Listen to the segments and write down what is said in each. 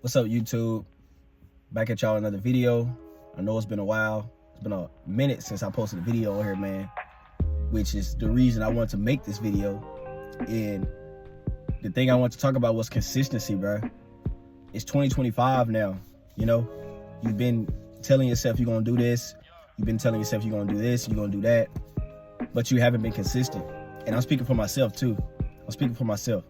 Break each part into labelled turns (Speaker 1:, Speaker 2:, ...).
Speaker 1: What's up, YouTube? Back at y'all another video. I know it's been a while. It's been a minute since I posted a video on here, man, which is the reason I wanted to make this video. And the thing I want to talk about was consistency, bro. It's 2025 now. You know, you've been telling yourself you're going to do this. You've been telling yourself you're going to do this, you're going to do that, but you haven't been consistent. And I'm speaking for myself too. I'm speaking for myself.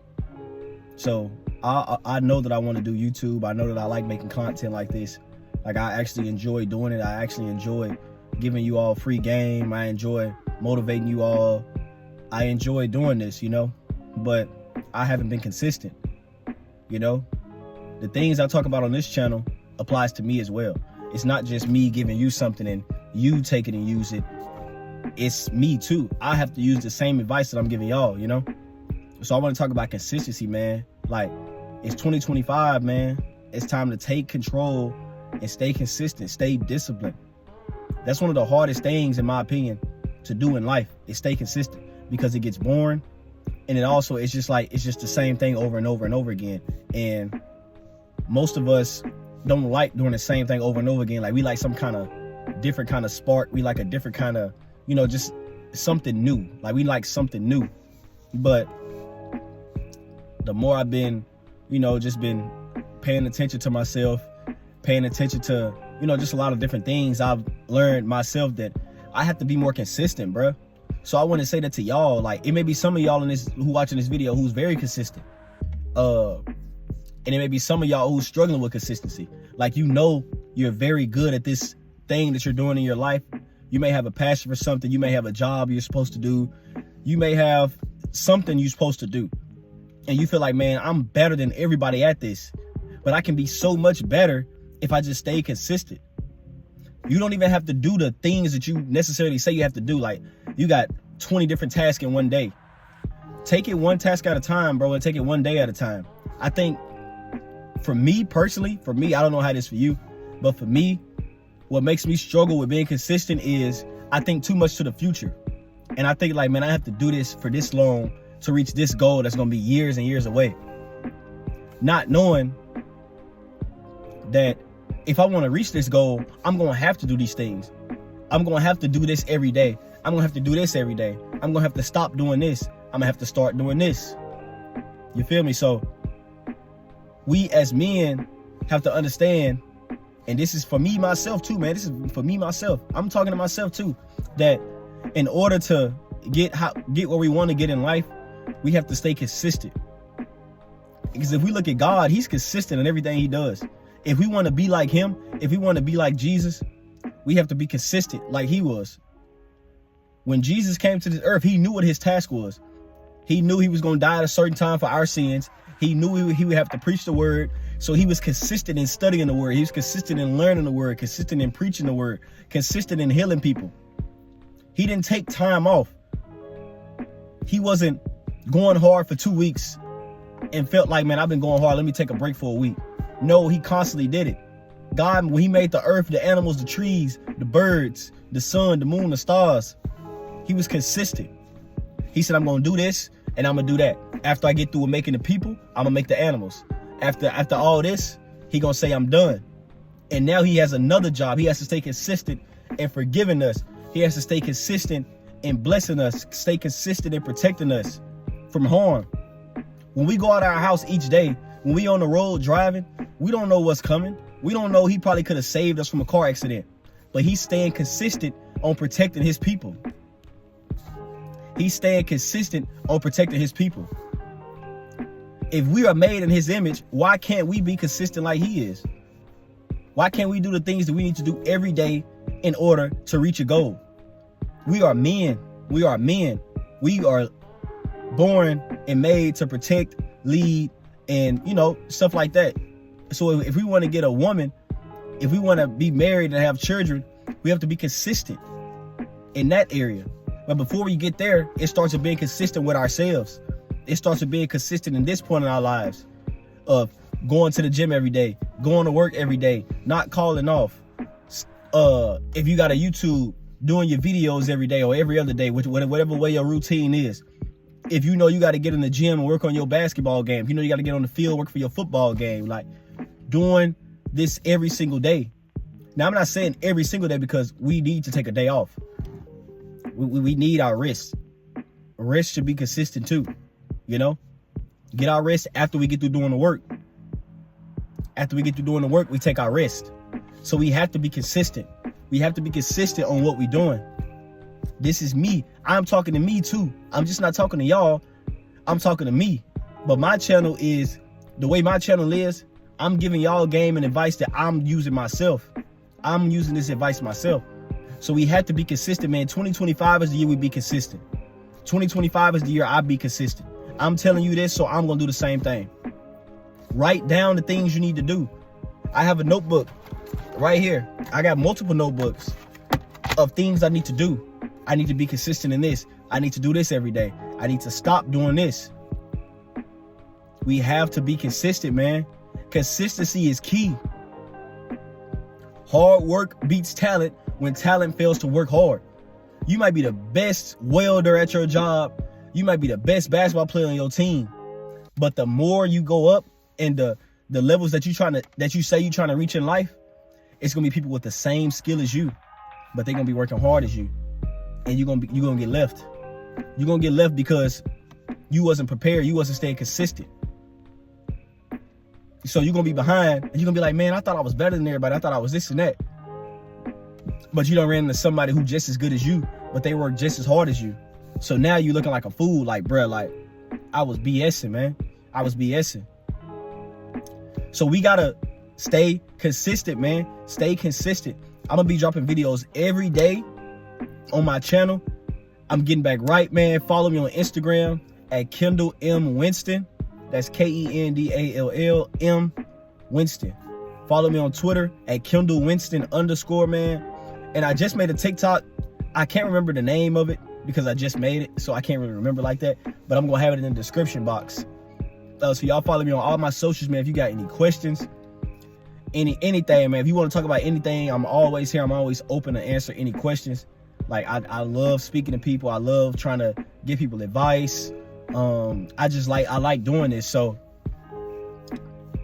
Speaker 1: So I know that I want to do YouTube. I know that I like making content like this. Like, I actually enjoy doing it. I actually enjoy giving you all free game. I enjoy motivating you all. I enjoy doing this, you know, but I haven't been consistent. You know, the things I talk about on this channel applies to me as well. It's not just me giving you something and you take it and use it. It's me too. I have to use the same advice that I'm giving y'all, you know? So I want to talk about consistency, man. Like, it's 2025, man. It's time to take control and stay consistent, stay disciplined. That's one of the hardest things, in my opinion, to do in life, is stay consistent, because it gets boring. And it also, it's just the same thing over and over and over again. And most of us don't like doing the same thing over and over again. Like, we like some kind of different kind of spark. We like a different kind of, you know, just something new. Like, we like something new. But the more I've been, you know, just been paying attention to myself, paying attention to, you know, just a lot of different things, I've learned myself that I have to be more consistent, bruh. So I want to say that to y'all. Like, it may be some of y'all who watching this video who's very consistent. And it may be some of y'all who's struggling with consistency. Like, you know, you're very good at this thing that you're doing in your life. You may have a passion for something. You may have a job you're supposed to do. You may have something you're supposed to do. And you feel like, man, I'm better than everybody at this. But I can be so much better if I just stay consistent. You don't even have to do the things that you necessarily say you have to do. Like, you got 20 different tasks in one day. Take it one task at a time, bro, and take it one day at a time. I think, for me personally, I don't know how it is for you, but for me, what makes me struggle with being consistent is I think too much to the future. And I think, like, man, I have to do this for this long to reach this goal that's going to be years and years away. Not knowing that if I want to reach this goal, I'm going to have to do these things. I'm going to have to do this every day. I'm going to have to do this every day. I'm going to have to stop doing this. I'm going to have to start doing this. You feel me? So we as men have to understand, and this is for me, myself too, man. This is for me, myself. I'm talking to myself too, that in order to get where we want to get in life, we have to stay consistent. Because if we look at God, he's consistent in everything he does. If we want to be like him, if we want to be like Jesus, we have to be consistent like he was. When Jesus came to this earth, he knew what his task was. He knew he was going to die at a certain time for our sins. He knew he would have to preach the word. So he was consistent in studying the word. He was consistent in learning the word, consistent in preaching the word, consistent in healing people. He didn't take time off. He wasn't going hard for 2 weeks and felt like, man, I've been going hard, let me take a break for a week. No, he constantly did it. God, when he made the earth, the animals, the trees, the birds, the sun, the moon, the stars, he was consistent. He said, I'm going to do this and I'm going to do that. After I get through with making the people, I'm going to make the animals. After all this, he going to say, I'm done. And now he has another job. He has to stay consistent in forgiving us. He has to stay consistent in blessing us, stay consistent in protecting us from harm. When we go out of our house each day, when we on the road driving, we don't know what's coming. We don't know. He probably could have saved us from a car accident, but he's staying consistent on protecting his people. He's staying consistent on protecting his people. If we are made in his image, why can't we be consistent like he is? Why can't we do the things that we need to do every day in order to reach a goal? We are men. We are men. We are born and made to protect, lead, and, you know, stuff like that. So if we want to get a woman, if we want to be married and have children, we have to be consistent in that area. But before we get there, it starts with being consistent with ourselves. It starts with being consistent in this point in our lives of going to the gym every day, going to work every day, not calling off. If you got a YouTube, doing your videos every day or every other day, whatever way your routine is. If you know you got to get in the gym and work on your basketball game, if you know you got to get on the field, work for your football game, like, doing this every single day. Now, I'm not saying every single day because we need to take a day off. We need our rest. Rest should be consistent too, you know? Get our rest after we get through doing the work. After we get through doing the work, we take our rest. So we have to be consistent. We have to be consistent on what we're doing. This is me. I'm talking to me too. I'm just not talking to y'all. I'm talking to me. But my channel is, the way my channel is, I'm giving y'all game and advice that I'm using myself. I'm using this advice myself. So we have to be consistent, man. 2025 is the year we be consistent. 2025 is the year I be consistent. I'm telling you this, so I'm going to do the same thing. Write down the things you need to do. I have a notebook right here. I got multiple notebooks of things I need to do. I need to be consistent in this. I need to do this every day. I need to stop doing this. We have to be consistent, man. Consistency is key. Hard work beats talent when talent fails to work hard. You might be the best welder at your job. You might be the best basketball player on your team. But the more you go up in the levels that you say you're trying to reach in life, it's gonna be people with the same skill as you, but they're gonna be working hard as you. And you're gonna get left. You're gonna get left because you wasn't prepared, you wasn't staying consistent. So you're gonna be behind and you're gonna be like, man, I thought I was better than everybody. I thought I was this and that. But you done ran into somebody who just as good as you, but they work just as hard as you. So now you looking like a fool, like, bruh, like, I was BSing, man. I was BSing. So we gotta stay consistent, man. Stay consistent. I'm gonna be dropping videos every day on my channel. I'm getting back right, man. Follow me on Instagram at Kendall M. Winston. That's KENDALL M. Winston. Follow me on Twitter at Kendall Winston _ man. And I just made a TikTok. I can't remember the name of it because I just made it, so I can't really remember like that. But I'm gonna have it in the description box. So y'all follow me on all my socials, man. If you got any questions, anything, man. If you want to talk about anything, I'm always here. I'm always open to answer any questions. Like I love speaking to people. I love trying to give people advice. I like doing this. So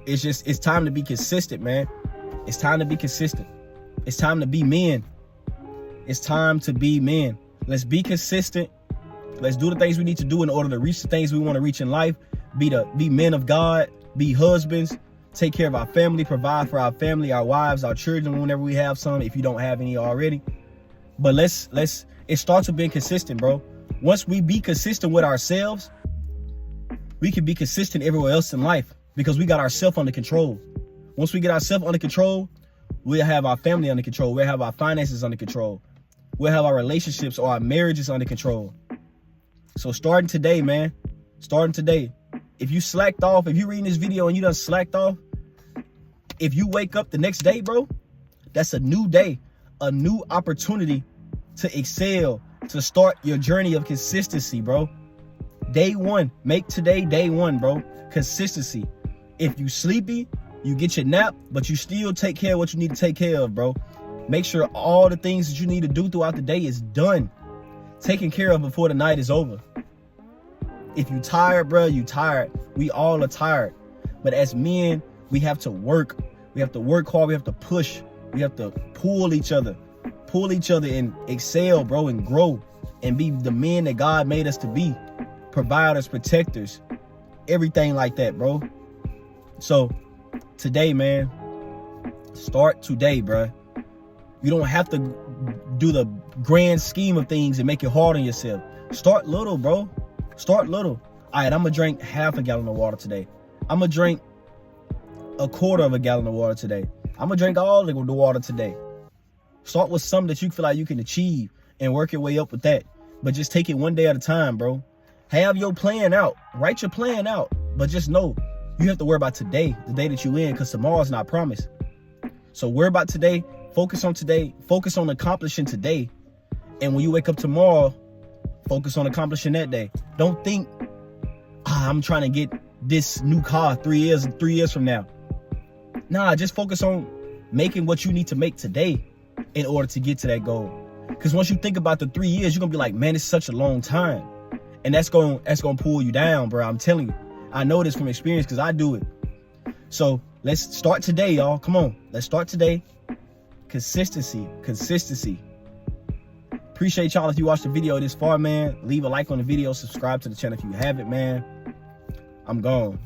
Speaker 1: it's time to be consistent, man. It's time to be consistent. It's time to be men. It's time to be men. Let's be consistent. Let's do the things we need to do in order to reach the things we want to reach in life. Be men of God, be husbands, take care of our family, provide for our family, our wives, our children, whenever we have some, if you don't have any already. But it starts with being consistent, bro. Once we be consistent with ourselves, we can be consistent everywhere else in life because we got ourselves under control. Once we get ourselves under control, we'll have our family under control. We'll have our finances under control. We'll have our relationships or our marriages under control. So starting today, man, starting today, if you slacked off, if you reading this video and you done slacked off, if you wake up the next day, bro, that's a new day, a new opportunity to excel, to start your journey of consistency, bro. Day one, make today day one, bro. Consistency. If you sleepy, you get your nap, but you still take care of what you need to take care of, bro. Make sure all the things that you need to do throughout the day is done, taken care of before the night is over. If you tired, bro, you tired. We all are tired. But as men, we have to work. We have to work hard. We have to push. We have to pull each other and excel, bro, and grow and be the men that God made us to be. Providers, protectors, everything like that, bro. So today, man, start today, bro. You don't have to do the grand scheme of things and make it hard on yourself. Start little, bro. Start little. All right, I'm going to drink half a gallon of water today. I'm going to drink a quarter of a gallon of water today. I'm going to drink all the water today. Start with something that you feel like you can achieve and work your way up with that. But just take it one day at a time, bro. Have your plan out. Write your plan out. But just know you have to worry about today, the day that you in, because tomorrow's not promised. So worry about today. Focus on today. Focus on accomplishing today. And when you wake up tomorrow, focus on accomplishing that day. Don't think, I'm trying to get this new car 3 years from now. Nah, just focus on making what you need to make today in order to get to that goal. Because once you think about the 3 years, you're going to be like, man, it's such a long time. And that's going to pull you down, bro. I'm telling you. I know this from experience because I do it. So Let's start today, y'all. Come on. Let's start today. Consistency. Appreciate y'all if you watched the video this far, man. Leave a like on the video. Subscribe to the channel if you haven't, man. I'm gone.